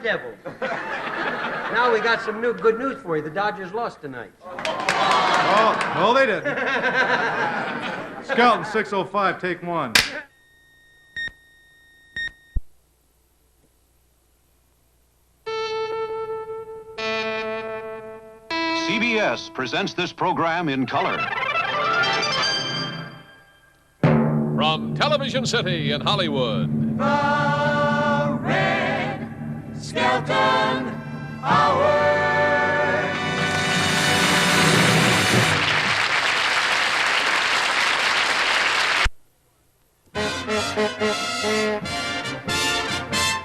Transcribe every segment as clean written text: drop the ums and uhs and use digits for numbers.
Devils. Now we got some good news for you. The Dodgers lost tonight. Oh, no, they didn't. Skelton, 605, take one. CBS presents this program in color. From Television City in Hollywood. The Red Skelton Hour.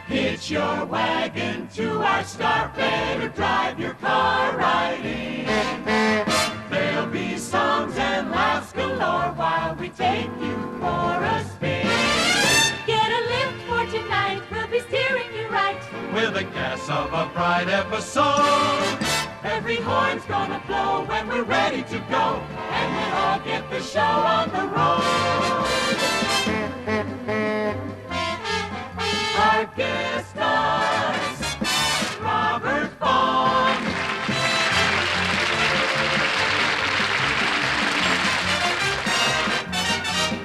Hitch your wagon to our star, better drive your car right in. There'll be songs and laughs galore while we take you for a spin. Get a lift for tonight, we'll be steering you right. With the gas of a bright episode. Every horn's gonna blow when we're ready to go, and we'll all get the show on the road. Our guest stars, Robert Vaughn,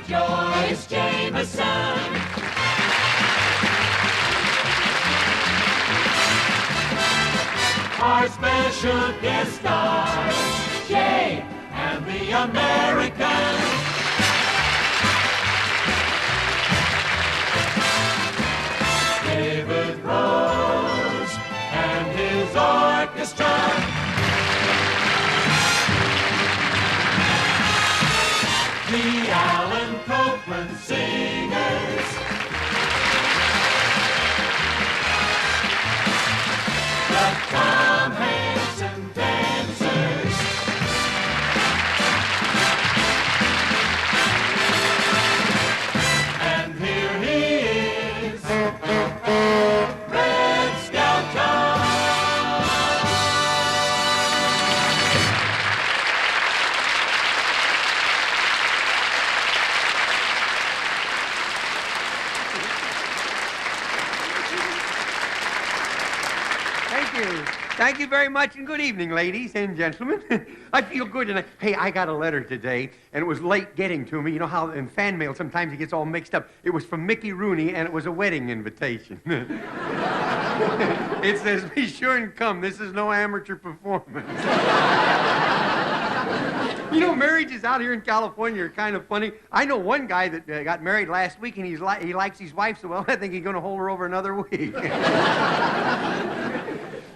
Joyce Jameson, our special guest stars, Jay and the Americans. David Rose and his orchestra. The Alan Copland Singers. The Tom Hanson Dancers. And here he is, Red Skelton. Thank you. Thank you very much, and good evening, ladies and gentlemen. I feel good tonight. Hey, I got a letter today, and it was late getting to me. You know how in fan mail sometimes it gets all mixed up. It was from Mickey Rooney, and it was a wedding invitation. It says, be sure and come. This is no amateur performance. You know, marriages out here in California are kind of funny. I know one guy that got married last week, and he likes his wife so well, I think he's going to hold her over another week.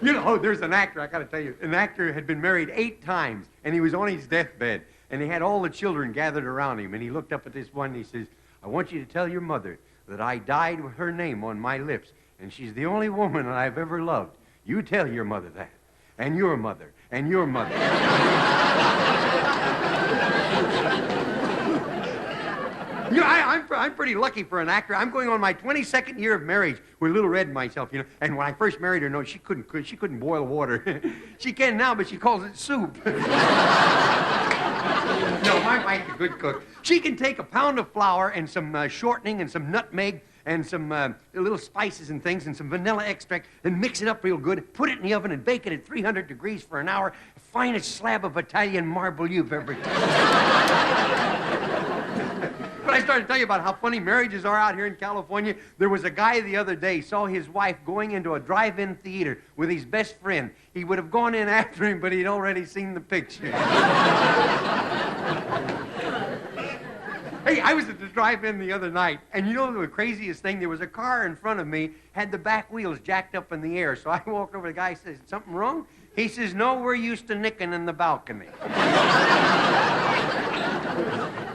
You know, there's an actor, I got to tell you. An actor had been married 8 times, and he was on his deathbed, and he had all the children gathered around him, and he looked up at this one, and he says, I want you to tell your mother that I died with her name on my lips, and she's the only woman that I've ever loved. You tell your mother that, and your mother, and your mother. You know, I'm pretty lucky for an actor. I'm going on my 22nd year of marriage with Little Red and myself, you know. And when I first married her, no, she couldn't boil water. She can now, but she calls it soup. No, my wife's a good cook. She can take a pound of flour and some shortening and some nutmeg and some little spices and things and some vanilla extract and mix it up real good, put it in the oven and bake it at 300 degrees for an hour. Finest slab of Italian marble you've ever tasted. But I started to tell you about how funny marriages are out here in California. There was a guy the other day, saw his wife going into a drive-in theater with his best friend. He would have gone in after him, but he'd already seen the picture. Hey, I was at the drive-in the other night, and you know the craziest thing? There was a car in front of me, had the back wheels jacked up in the air. So I walked over to the guy, says, something wrong? He says, no, we're used to nicking in the balcony.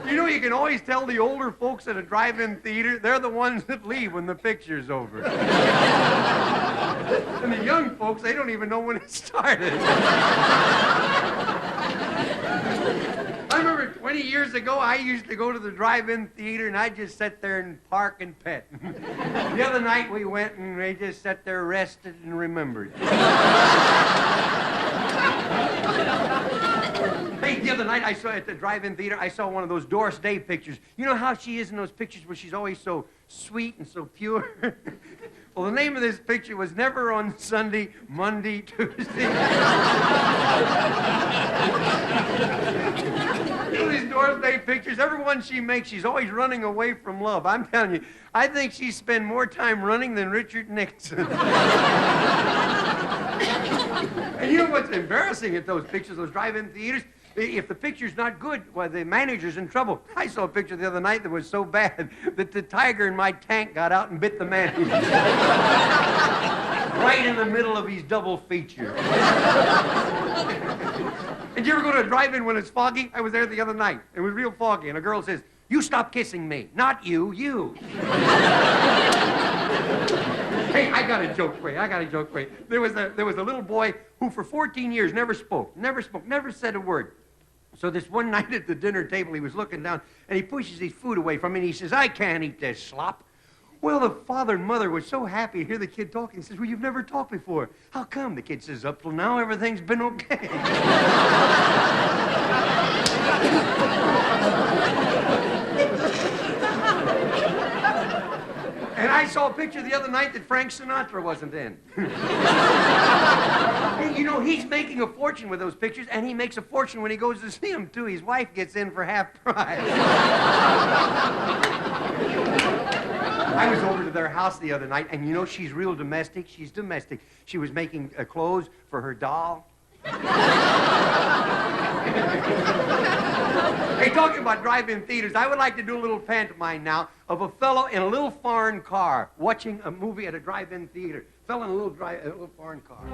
You know, you can always tell the older folks at a drive-in theater, they're the ones that leave when the picture's over. And the young folks, they don't even know when it started. I remember 20 years ago, I used to go to the drive-in theater, and I'd just sit there and park and pet. The other night we went, and they just sat there rested and remembered. Hey, the other night I saw at the drive-in theater, I saw one of those Doris Day pictures. You know how she is in those pictures where she's always so sweet and so pure? Well, the name of this picture was Never on Sunday, Monday, Tuesday. You know these Doris Day pictures, every one she makes, she's always running away from love. I'm telling you, I think she spent more time running than Richard Nixon. And you know what's embarrassing at those pictures, those drive-in theaters? If the picture's not good, well, the manager's in trouble. I saw a picture the other night that was so bad that the tiger in my tank got out and bit the manager. Right in the middle of his double feature. Did you ever go to a drive-in when it's foggy? I was there the other night. It was real foggy, and a girl says, "You stop kissing me." "Not you, you." Hey, I got a joke for you. There was a little boy who for 14 years never spoke, never said a word. So this one night at the dinner table, he was looking down, and he pushes his food away from me, and he says, "I can't eat this slop." Well, the father and mother were so happy to hear the kid talking. He says, "Well, you've never talked before. How come?" The kid says, "Up till now, everything's been okay." And I saw a picture the other night that Frank Sinatra wasn't in. Hey, you know, he's making a fortune with those pictures, and he makes a fortune when he goes to see them, too. His wife gets in for half price. I was over to their house the other night, and you know, she's real domestic. She's domestic. She was making clothes for her doll. Hey, talking about drive-in theaters, I would like to do a little pantomime now of a fellow in a little foreign car watching a movie at a drive-in theater. Fellow in a little foreign car.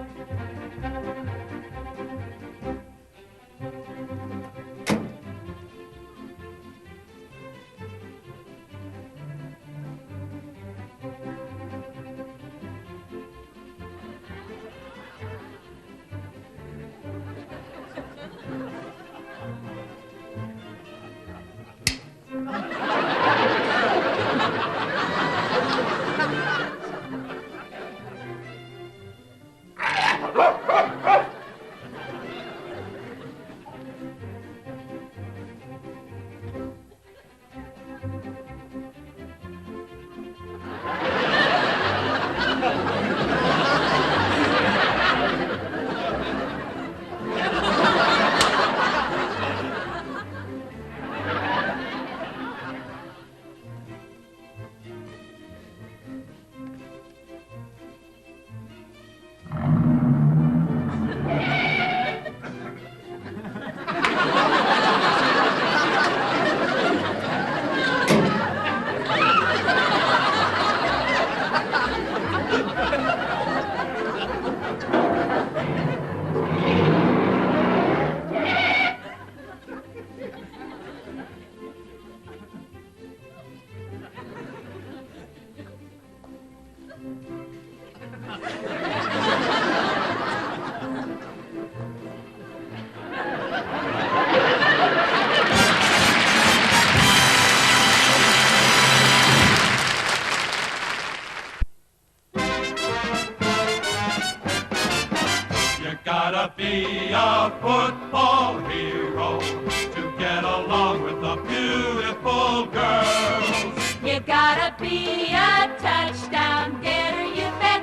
Gotta be a football hero to get along with the beautiful girls. You gotta be a touchdown getter, you bet,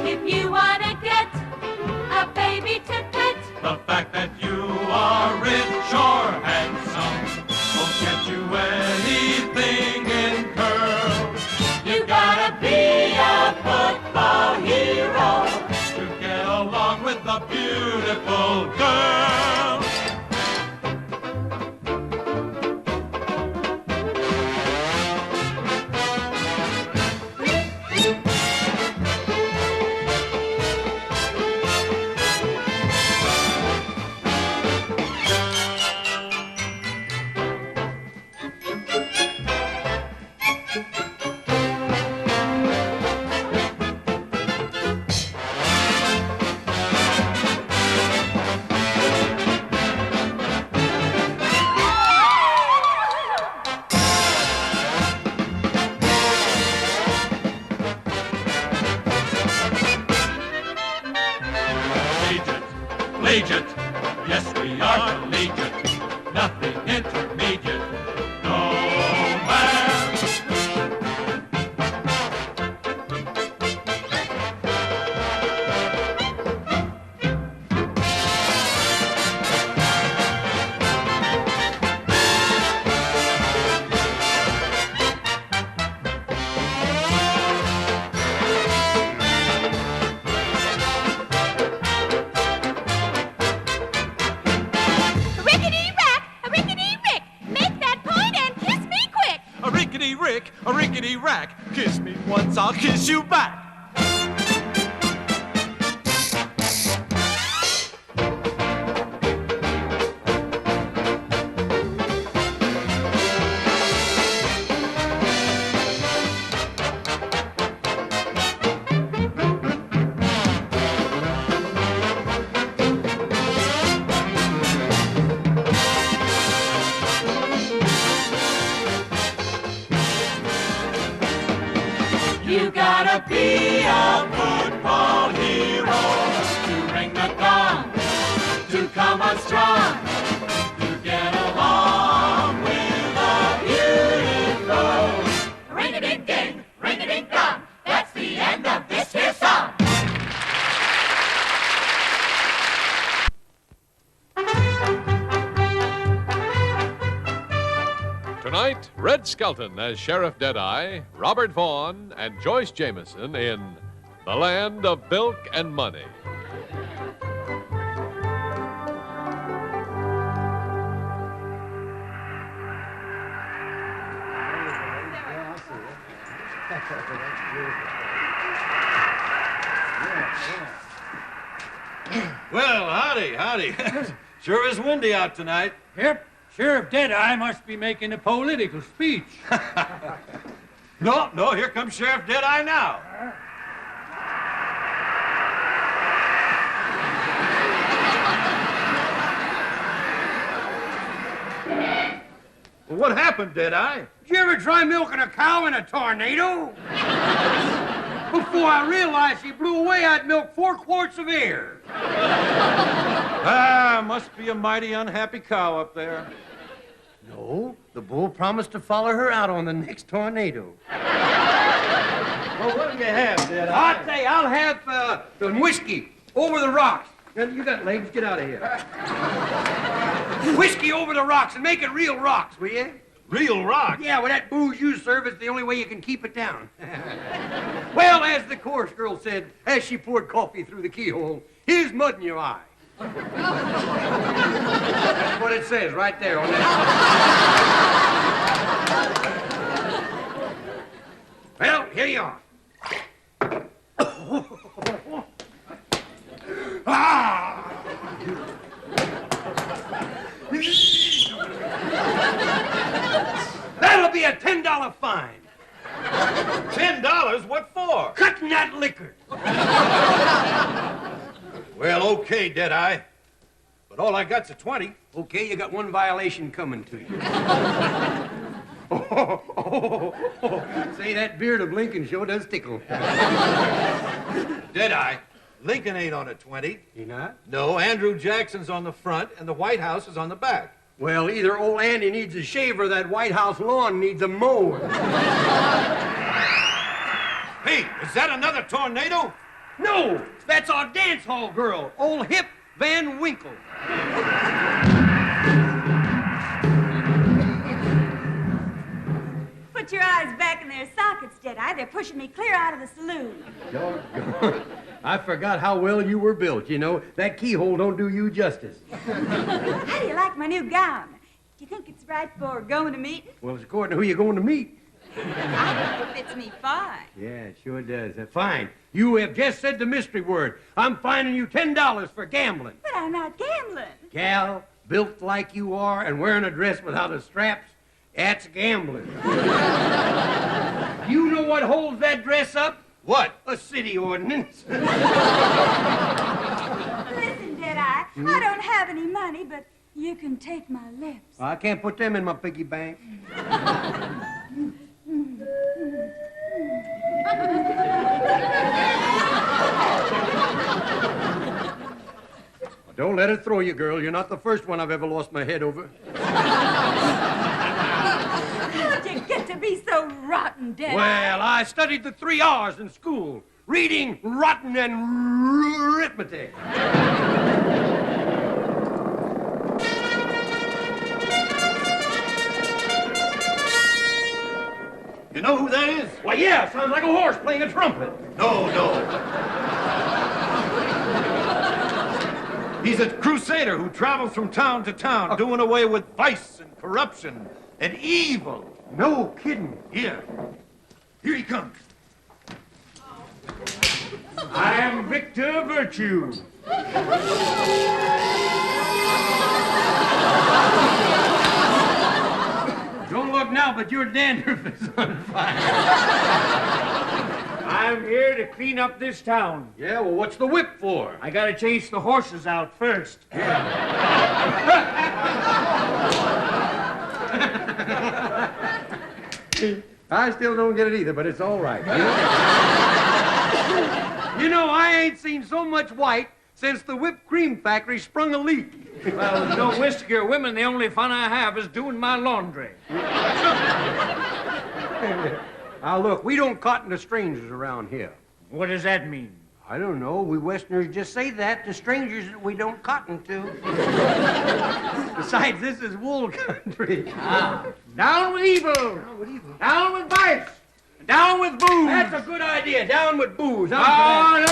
if you wanna get a baby to pet. The fact that you are rich or handsome won't get you anything in curls. You gotta be a football hero to get along with the beautiful girl. kiss me once, I'll kiss you back. You gotta be a football hero to ring the gong, to come on strong, to get along with the beautiful. Ring-a-ding-ding, ring-a-ding-dong, that's the end of this here song. Tonight, Red Skelton as Sheriff Deadeye, Robert Vaughn, and Joyce Jameson in The Land of Bilk and Money. Well, howdy. Sure is windy out tonight. Yep, Sheriff Deadeye must be making a political speech. No, here comes Sheriff Deadeye now. Well, what happened, Deadeye? Did you ever try milking a cow in a tornado? Before I realized she blew away, I'd milk 4 quarts of air. Must be a mighty unhappy cow up there. No, the bull promised to follow her out on the next tornado. Well, what do you have, Deadeye? I'll say, I'll have some whiskey over the rocks. You got legs, get out of here. Whiskey over the rocks, and make it real rocks, will you? Real rock? Yeah, with that booze you serve, it's the only way you can keep it down. Well, as the chorus girl said, as she poured coffee through the keyhole, here's mud in your eye. That's what it says right there on that. Well, here you are. Ah! That'll be a $10 fine. $10? What for? Cutting that liquor. Well, okay, Deadeye. But all I got's a 20. Okay, you got one violation coming to you. Say, that beard of Lincoln sure does tickle. Deadeye, Lincoln ain't on a 20. You not? No, Andrew Jackson's on the front, and the White House is on the back. Well, either old Andy needs a shave or that White House lawn needs a mower. Hey, is that another tornado? No, that's our dance hall girl, old Hip Van Winkle. Put your eyes back in their sockets, Deadeye. They're pushing me clear out of the saloon. Doggone. I forgot how well you were built, you know. That keyhole don't do you justice. How do you like my new gown? Do you think it's right for going to meeting? Well, it's according to who you're going to meet. I think it fits me fine. Yeah, it sure does. Fine. You have just said the mystery word. I'm fining you $10 for gambling. But I'm not gambling. Gal, built like you are and wearing a dress without the straps, that's gambling. You know what holds that dress up? What? A city ordinance. Listen, Deadeye, I don't have any money, but you can take my lips. I can't put them in my piggy bank. Don't let it throw you, girl. You're not the first one I've ever lost my head over. How'd you get to be so rotten, Deadeye? Well, I studied the 3 R's in school. Reading, rotten, and arithmetic. You know who that is? Why, yeah, sounds like a horse playing a trumpet. No. He's a crusader who travels from town to town, doing away with vice and corruption and evil. No kidding. Here Here he comes. I am Victor Virtue. Don't look now, but your dandruff is on fire. I'm here to clean up this town. Yeah, well, what's the whip for? I gotta chase the horses out first. I still don't get it either, but it's all right. You know, I ain't seen so much white since the whipped cream factory sprung a leak. Well, with no whiskey or women, the only fun I have is doing my laundry. Now, look, we don't cotton to strangers around here. What does that mean? I don't know. We Westerners just say that to strangers that we don't cotton to. Besides, this is wool country. Down with evil! Down with evil. Down with vice! Down with booze! That's a good idea. Down with booze. Oh,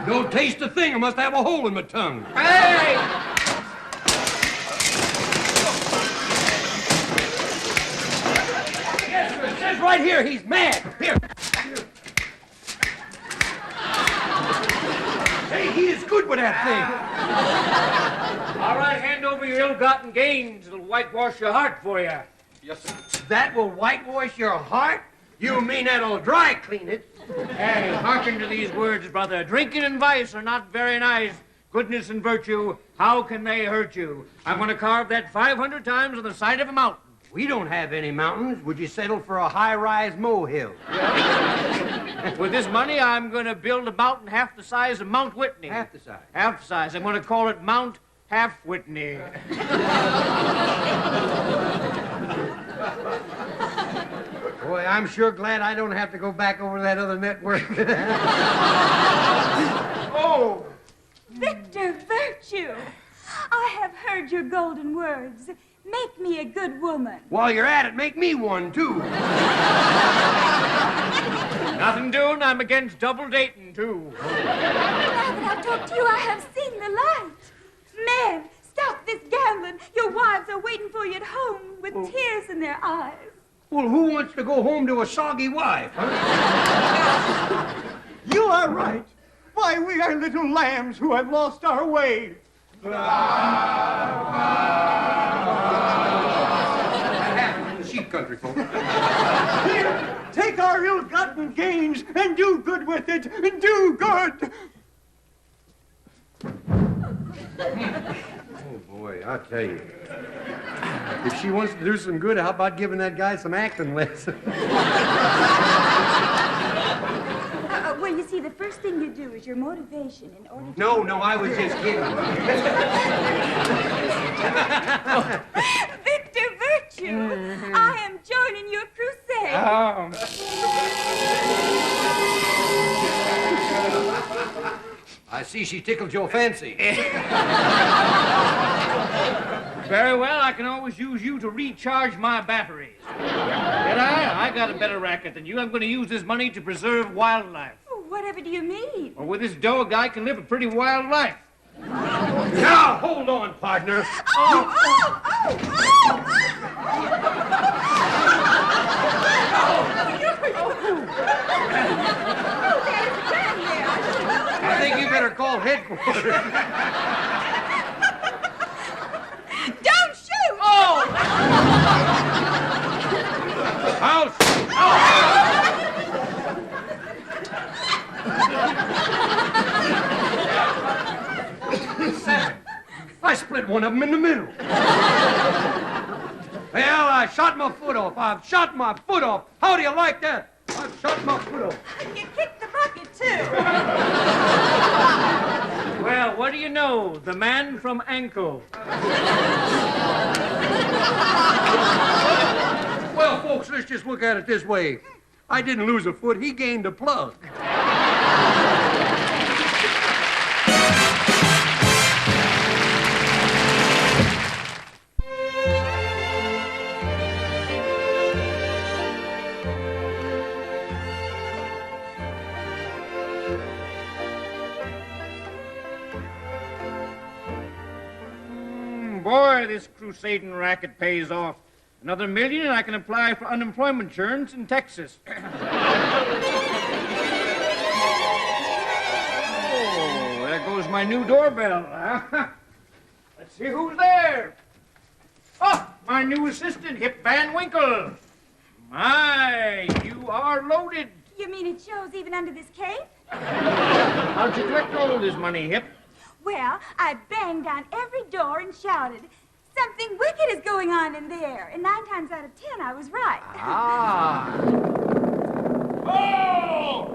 no! Don't taste a thing. I must have a hole in my tongue. Hey! Yes, sir. It says right here he's mad. Here. Hey, he is good with that thing. All right, hand over your ill-gotten gains. It'll whitewash your heart for you. Yes, sir. That will whitewash your heart? You mean that'll dry clean it? Hey, hearken to these words, brother. Drinking and vice are not very nice. Goodness and virtue, how can they hurt you? I'm going to carve that 500 times on the side of a mountain. We don't have any mountains. Would you settle for a high-rise molehill? With this money, I'm going to build a mountain half the size of Mount Whitney. Half the size. Half the size. I'm going to call it Mount Half Whitney. Boy, I'm sure glad I don't have to go back over that other network. Oh! Victor Virtue, I have heard your golden words. Make me a good woman. While you're at it, make me one, too. Nothing doing. I'm against double dating, too. Now that I've talked to you, I have seen the light. Men, stop this gambling. Your wives are waiting for you at home with tears in their eyes. Well, who wants to go home to a soggy wife, huh? You are right. Why, we are little lambs who have lost our way. That happens in the sheep country, folks. Here, take our ill-gotten gains and do good with it. Do good. Oh, boy, I tell you. If she wants to do some good, how about giving that guy some acting lessons? Well, you see, the first thing you do is your motivation in order to... No, I was just kidding. Victor Virtue, I am joining your crusade. I see she tickled your fancy. Very well, I can always use you to recharge my batteries. I got a better racket than you. I'm going to use this money to preserve wildlife. Whatever do you mean? Well, with this dough, a guy can live a pretty wild life. Now, hold on, partner. I think you better call headquarters. Don't shoot! I'll shoot. I split one of them in the middle. Well, I shot my foot off. I've shot my foot off. How do you like that? I've shot my foot off. You kicked the bucket, too. Well, what do you know? The man from Ankle. Well, folks, let's just look at it this way. I didn't lose a foot. He gained a plug. Boy, this crusading racket pays off. Another million, and I can apply for unemployment insurance in Texas. Oh, there goes my new doorbell. Let's see who's there. Oh, my new assistant, Hip Van Winkle. My, you are loaded. You mean it shows even under this cape? How'd you collect all this money, Hip? Well, I banged on every door and shouted, "Something wicked is going on in there." And 9 times out of 10, I was right. Ah. Whoa!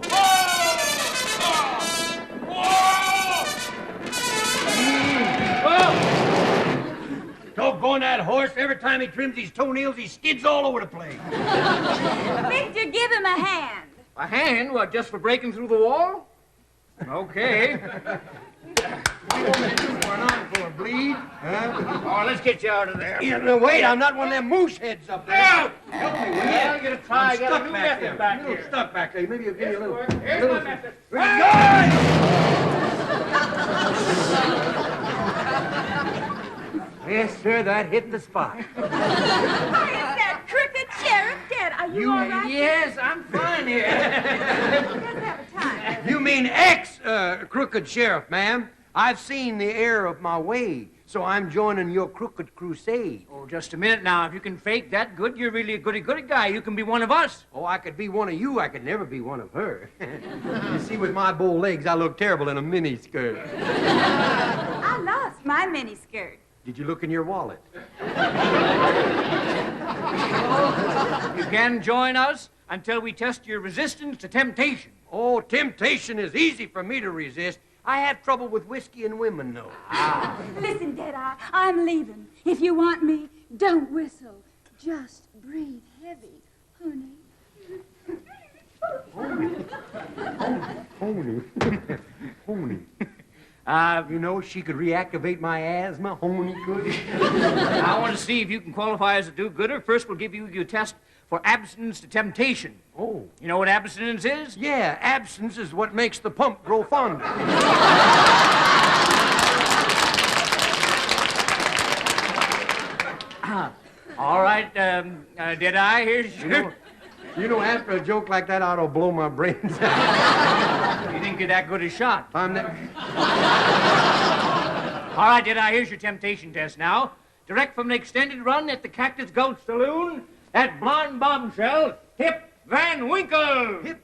Doggone that horse. Every time he trims his toenails, he skids all over the place. Victor, give him a hand. A hand? What, just for breaking through the wall? Okay. Going on for a bleed? Huh? Oh, let's get you out of there. Yeah, no, wait, I'm not one of them moose heads up there. Help! Help me, will you? Well, I'm gonna try. I'm Get a stuck new back method there. back You're here. stuck back there. Maybe you'll give me a little... Here's my method. Yes, sir, that hit the spot. Why is that crooked sheriff dead? Are you all right? Yes, I'm fine here. He doesn't have a time. You mean ex-crooked sheriff, ma'am. I've seen the error of my way, so I'm joining your crooked crusade. Oh, just a minute now. If you can fake that good, you're really a goody-goody guy. You can be one of us. Oh, I could be one of you. I could never be one of her. You see, with my bow legs, I look terrible in a mini skirt. I lost my mini skirt. Did you look in your wallet? You can join us until we test your resistance to temptation. Oh, temptation is easy for me to resist. I have trouble with whiskey and women, though. Listen, Deadeye, I'm leaving. If you want me, don't whistle. Just breathe heavy, honey. Honey. Honey. You know, she could reactivate my asthma. Honey could. I want to see if you can qualify as a do-gooder. First, we'll give you your test for abstinence to temptation. Oh. You know what abstinence is? Yeah, absence is what makes the pump grow fonder. All right, Deadeye, here's your... You know, after a joke like that, I ought to blow my brains out. You think you're that good a shot? I'm not... All right, Deadeye, here's your temptation test now. Direct from the extended run at the Cactus Gulch Saloon, that blonde bombshell, Hip Van Winkle. Hip.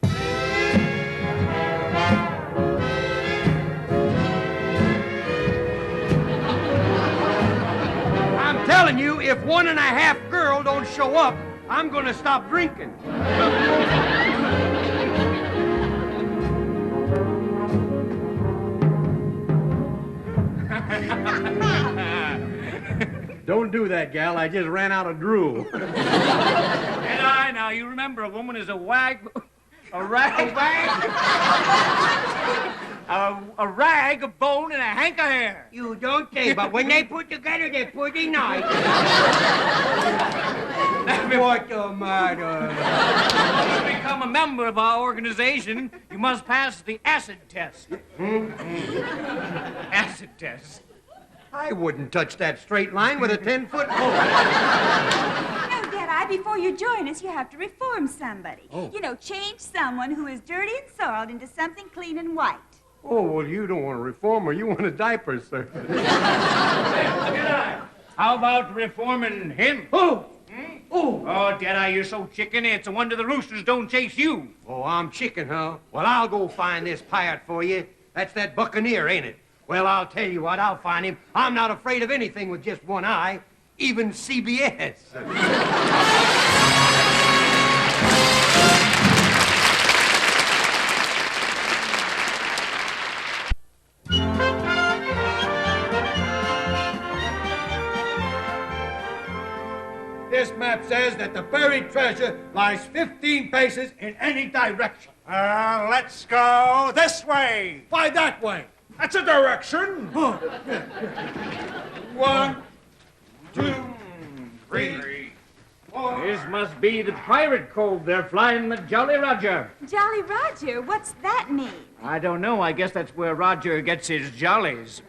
I'm telling you, if 1.5 girl don't show up, I'm gonna stop drinking. Don't do that, gal. I just ran out of drool. Deadeye, now you remember a woman is a rag of bone and a hank of hair. You don't say, but when they put together, they're pretty nice. What the matter? To become a member of our organization, you must pass the acid test. Acid test. I wouldn't touch that straight line with a 10-foot pole. No, Deadeye, before you join us, you have to reform somebody. Oh. You know, change someone who is dirty and soiled into something clean and white. Oh, well, you don't want a reformer. You want a diaper, sir. Deadeye, how about reforming him? Oh! Oh, Deadeye, you're so chicken, it's a wonder the roosters don't chase you. Oh, I'm chicken, huh? Well, I'll go find this pirate for you. That's that buccaneer, ain't it? Well, I'll tell you what, I'll find him. I'm not afraid of anything with just one eye, even CBS. This map says that the buried treasure lies 15 paces in any direction. Let's go this way. Why that way? That's a direction. 1, 2, 3, 4. This must be the pirate cove. They're flying the Jolly Roger. Jolly Roger, what's that mean? I don't know. I guess that's where Roger gets his jollies.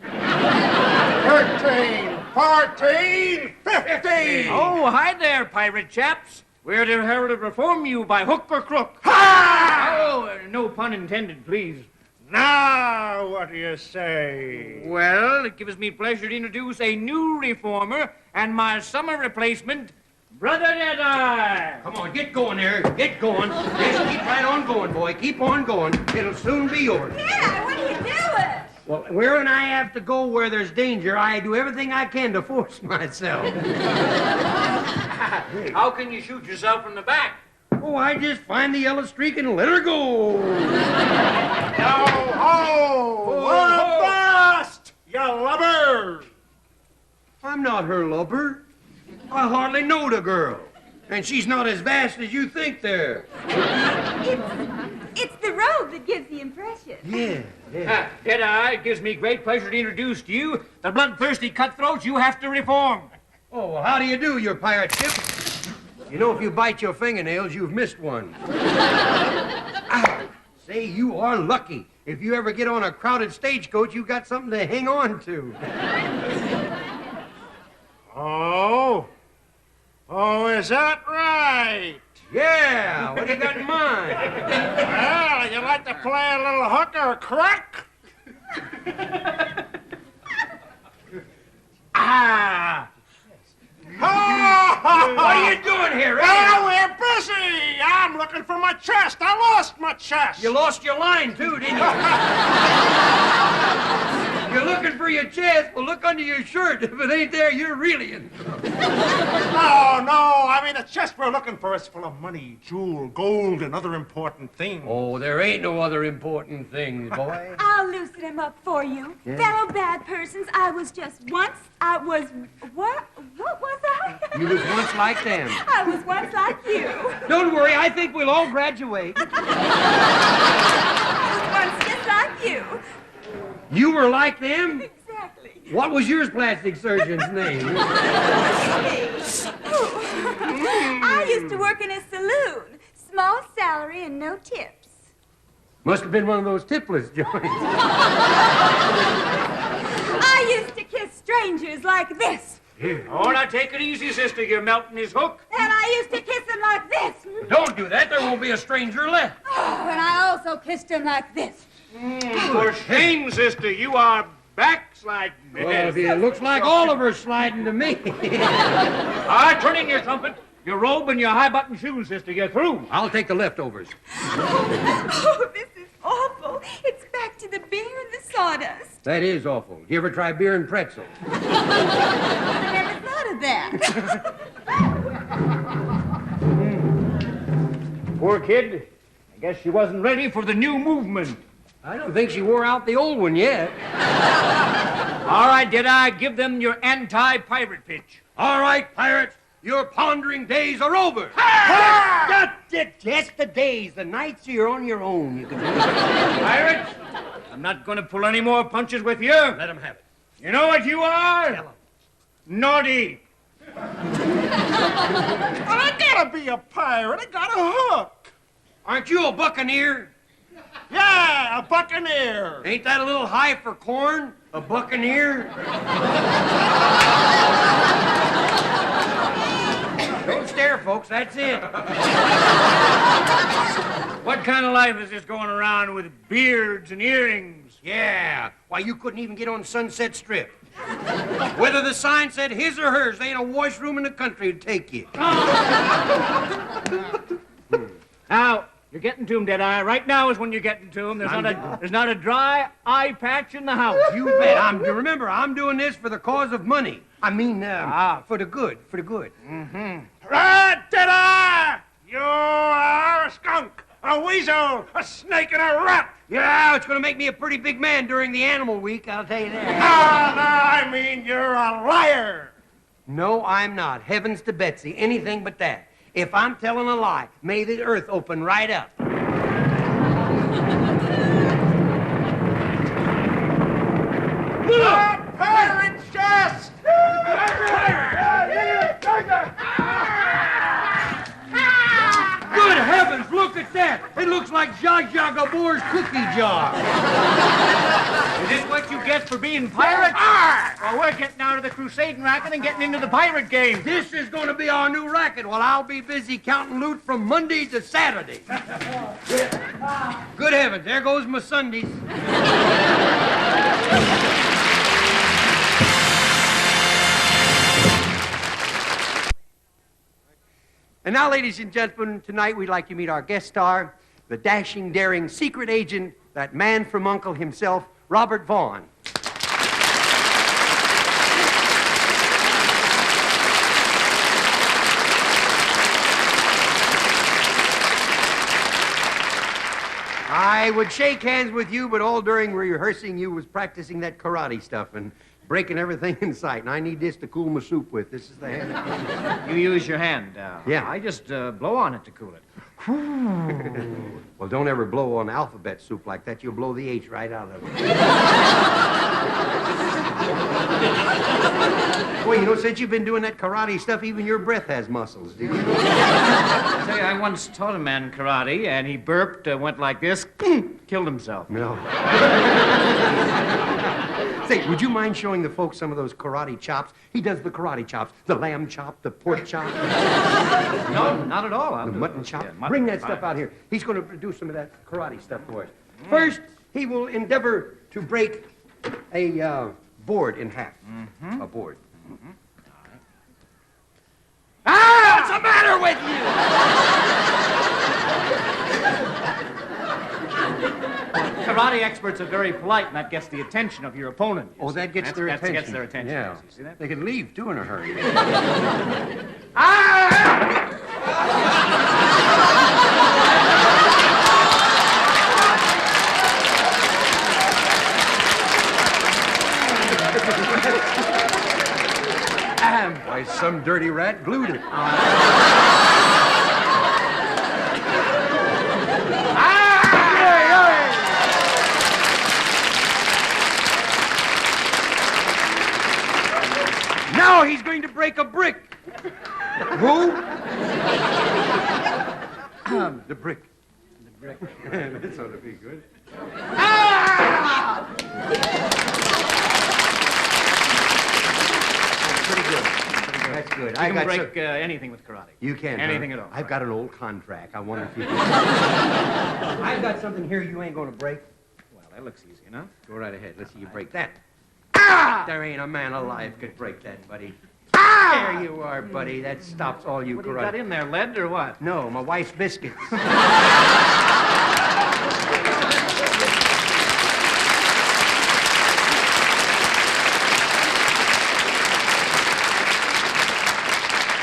Curtain. 1450. Oh, hi there, pirate chaps. We're here to reform you by hook or crook. Ha! Oh, no pun intended, please. Now, what do you say? Well, it gives me pleasure to introduce a new reformer and my summer replacement, Brother Deadeye. Come on, get going there. Get going. Just keep right on going, boy. Keep on going. It'll soon be yours. Yeah, what are you doing? Well, where I have to go where there's danger, I do everything I can to force myself. How can you shoot yourself from the back? Oh, I just find the yellow streak and let her go. What a bust, you lubber! I'm not her lover. I hardly know the girl. And she's not as vast as you think there. It's the robe that gives the impression. Yeah. Deadeye, it gives me great pleasure to introduce to you the bloodthirsty cutthroats you have to reform. Oh, well, how do you do, your pirate ship? You know, if you bite your fingernails, you've missed one. Say, you are lucky. If you ever get on a crowded stagecoach, you got something to hang on to. Oh, is that right? Yeah, what do you got in mind? Well, you like to play a little hook or crook? What are you doing here, Well, we're busy. I'm looking for my chest. I lost my chest. You lost your line, too, didn't you? You're looking for your chest? Well, look under your shirt. If it ain't there, you're really in trouble. No. I mean, the chest we're looking for is full of money, jewel, gold, and other important things. Oh, there ain't no other important things, boy. I'll loosen him up for you. Yeah. Fellow bad persons, I was what was I? You was once like them. I was once like you. Don't worry, I think we'll all graduate. I was once just like you. You were like them? Exactly. What was your plastic surgeon's name? I used to work in a saloon. Small salary and no tips. Must have been one of those tipless joints. I used to kiss strangers like this. Oh, now take it easy, sister. You're melting his hook. And I used to kiss him like this. Don't do that. There won't be a stranger left. Oh, and I also kissed him like this. For shame, sister. You are backsliding. Well, it looks like Oliver's sliding to me. Turn in your trumpet, your robe, and your high-button shoes, sister. You're through. I'll take the leftovers. Oh, this is awful. It's back to the beer and the sawdust. That is awful. You ever try beer and pretzel? I never thought of that. Poor kid. I guess she wasn't ready for the new movement. I don't think she wore out the old one yet. All right, Deadeye, give them your anti-pirate pitch. All right, pirates, your pondering days are over. Just the days. The nights you're on your own. You can do it. Pirates, I'm not going to pull any more punches with you. Let them have it. You know what you are? Tell 'em. Naughty. I gotta be a pirate. I got a hook. Aren't you a buccaneer? Yeah, a buccaneer. Ain't that a little high for corn? A buccaneer? Don't stare, folks. That's it. What kind of life is this going around with beards and earrings? Yeah. Why, you couldn't even get on Sunset Strip. Whether the sign said his or hers, there ain't a washroom in the country to take you. Now, you're getting to him, Deadeye. Right now is when you're getting to him. There's not a dry eye patch in the house. You bet. Remember, I'm doing this for the cause of money. I mean, for the good. Right, Deadeye! You are a skunk, a weasel, a snake, and a rat. Yeah, it's going to make me a pretty big man during the animal week, I'll tell you that. No, I mean you're a liar. No, I'm not. Heavens to Betsy, anything but that. If I'm telling a lie, may the earth open right up. The pirate chest! Good heavens, look look at that. It looks like Zsa Zsa Gabor's cookie jar. Is this what you get for being pirates? Well, we're getting out of the crusading racket and getting into the pirate game. This is going to be our new racket while I'll be busy counting loot from Monday to Saturday. Good heavens, there goes my Sundays. And now, ladies and gentlemen, tonight we'd like to meet our guest star, the dashing, daring secret agent, that man from Uncle himself, Robert Vaughn. I would shake hands with you, but all during rehearsing you was practicing that karate stuff and breaking everything in sight. And I need this to cool my soup with. This is the hand. You use your hand. Yeah. I just blow on it to cool it. Well, don't ever blow on alphabet soup like that. You'll blow the H right out of it. Boy, you know, since you've been doing that karate stuff, even your breath has muscles. Did you know? I tell you, I once taught a man karate, and he burped, went like this, killed himself. No. Say, would you mind showing the folks some of those karate chops? He does the karate chops, the lamb chop, the pork chop. No, not at all. I'll The do mutton it. chop. Yeah, mutton, Bring that fine. stuff out here. He's going to do some of that karate stuff for us. First, he will endeavor to break a board in half. A board. Ah! What's the matter with you? Karate experts are very polite, and that gets the attention of your opponent. Oh, that gets their That attention. gets their attention. Yeah. Yes, you see that? They can leave, too, in a hurry. Why, some dirty rat glued it. Now he's going to break a brick. Who? The brick. The brick. This ought to be good. Pretty good. That's good. You can break anything with karate. You can. Anything huh? at all. I've got an old contract. I wonder if you can. I've got something here you ain't going to break. Well, that looks easy enough. Go right ahead. Let's see you break that. Ah! There ain't a man alive could break that, buddy. Ah! There you are, buddy. That stops all you What do you karate. got in there, lead or what? No, my wife's biscuits.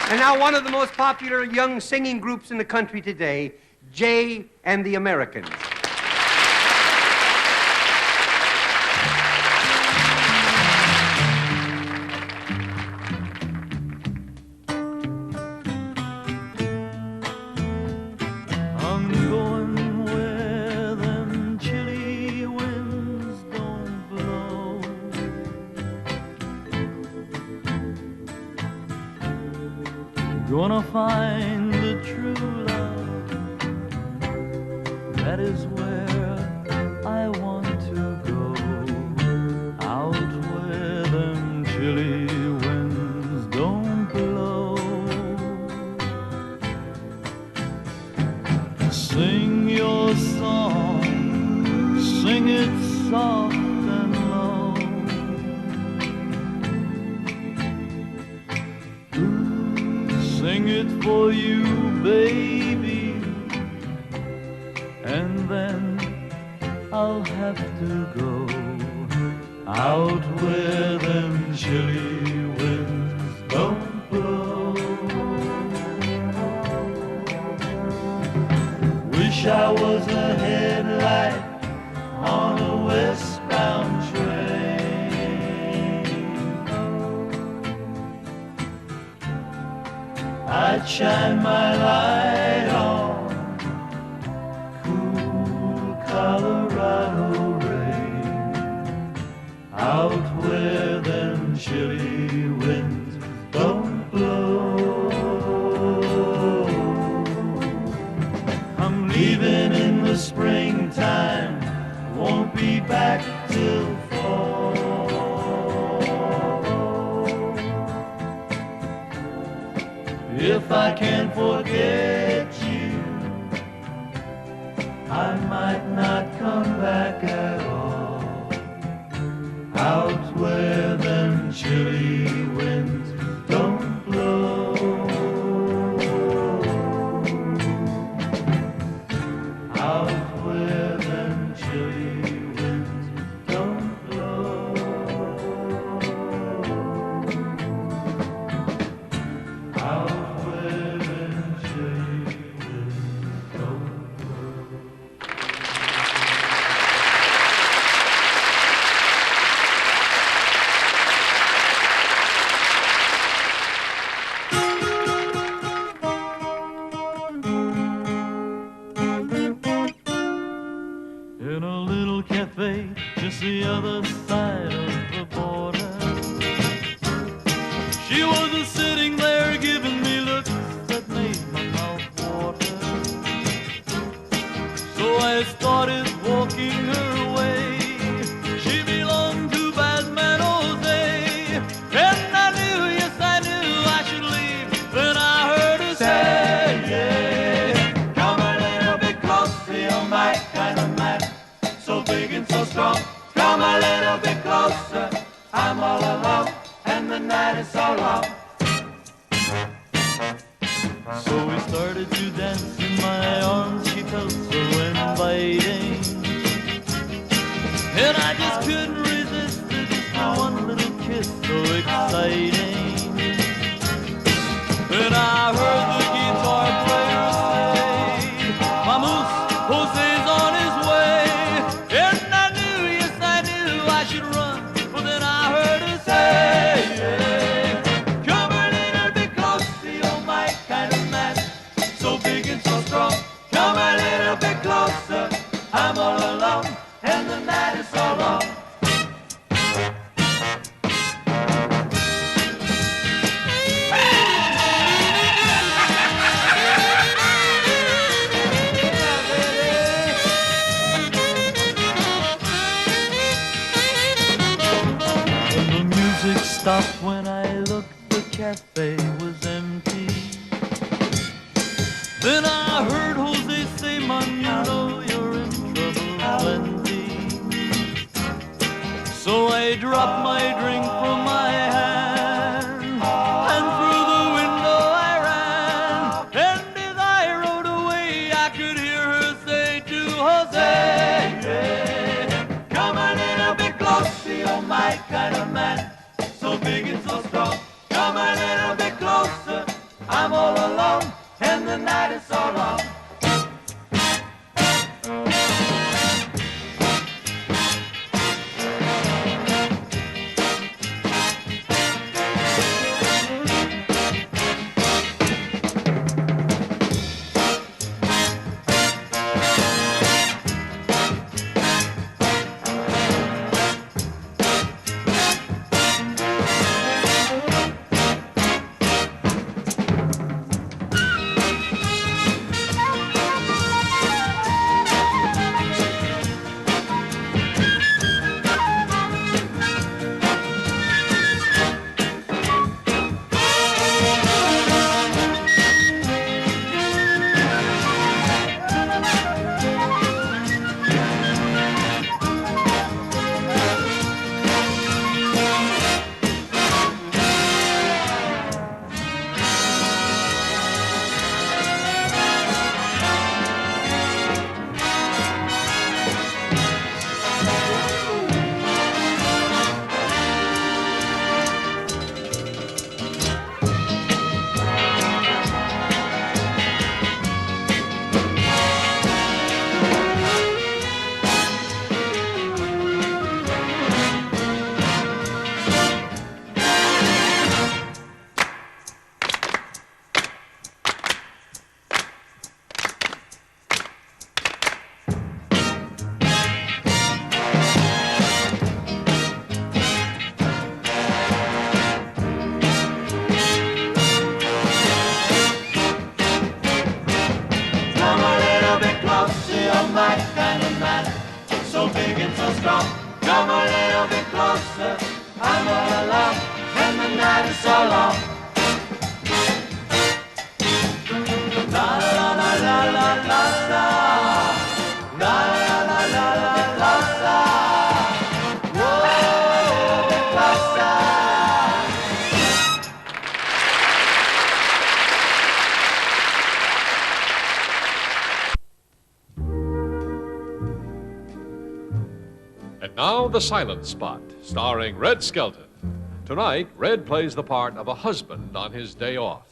And now one of the most popular young singing groups in the country today, Jay and the Americans. I'm going where them chilly winds don't blow. Gonna find the true love. That is where I want to go. Out where them chilly winds don't blow. Sing your song, sing it soft and low. Sing it for you, baby, and then I'll have to go out where them chilly winds don't blow. Wish I was a headlight on a westbound train. I'd shine my light on cool Colorado rain, out where them chilly winds don't blow. I'm leaving in the springtime, won't be back till fall. If I can't forget you, I might not come back at all. Out where them chilly winds don't blow. Out where them chilly winds don't blow. Out where them chilly winds don't blow. In a little cafe just the other side of the border, she was sitting there giving me looks that made my mouth water. So I started walking her way. She belonged to Batman Jose, and I knew, yes I knew I should leave. Then I heard her say, come a little bit closer, you're my kind of man, so big and so strong. Come a little bit closer, I'm all alone, and the night is so long. So we started to dance in my arms, she felt so inviting, and I just couldn't resist it, just one little kiss so exciting. Then I heard the guitar player say, Vamos, Jose's on his way. And I knew, yes I knew I should run, but then I heard her say, come a little bit closer, you're my kind of man, so big and so strong. Come a little bit closer, I'm all alone, and the night is so long. The music stopped when I looked, the cafe was empty. Then I heard Jose say, man, you know you're in trouble plenty. So I dropped my drink from my hand, and through the window I ran. And as I rode away, I could hear her say to Jose, come a little bit closer, you're my kind of man, so big and so strong. Come a little bit closer, I'm all alone, and the night is so long. strong. Come a little bit closer. I'm all alone, and the night is so long. La la la la la la la. La la la la la la la. Whoa, la la. And now, The Silent Spot, starring Red Skelton. Tonight, Red plays the part of a husband on his day off.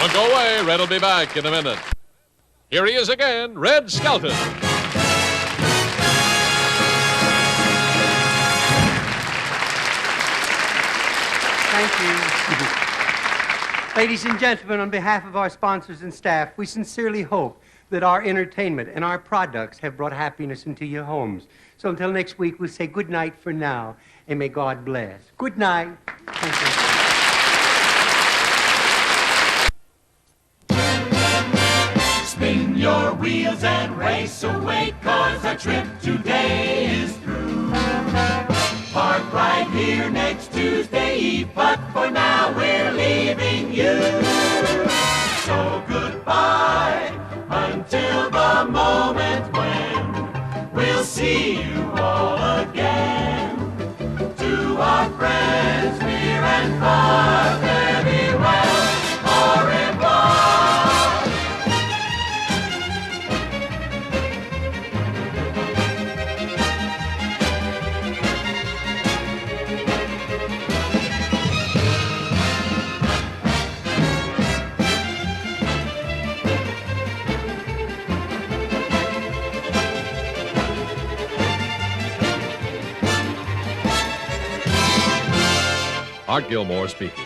Don't go away. Red will be back in a minute. Here he is again, Red Skelton. Thank you. Ladies and gentlemen, on behalf of our sponsors and staff, we sincerely hope that our entertainment and our products have brought happiness into your homes. So until next week, we'll say good night for now, and may God bless. Good night. Thank you. Spin your wheels and race away, 'cause our trip today is through. Park right here next Tuesday Eve, but for now we're leaving you. So goodbye until the moment when we'll see you all again. To our friends near and far, fare thee well, au revoir. Art Gilmore speaking.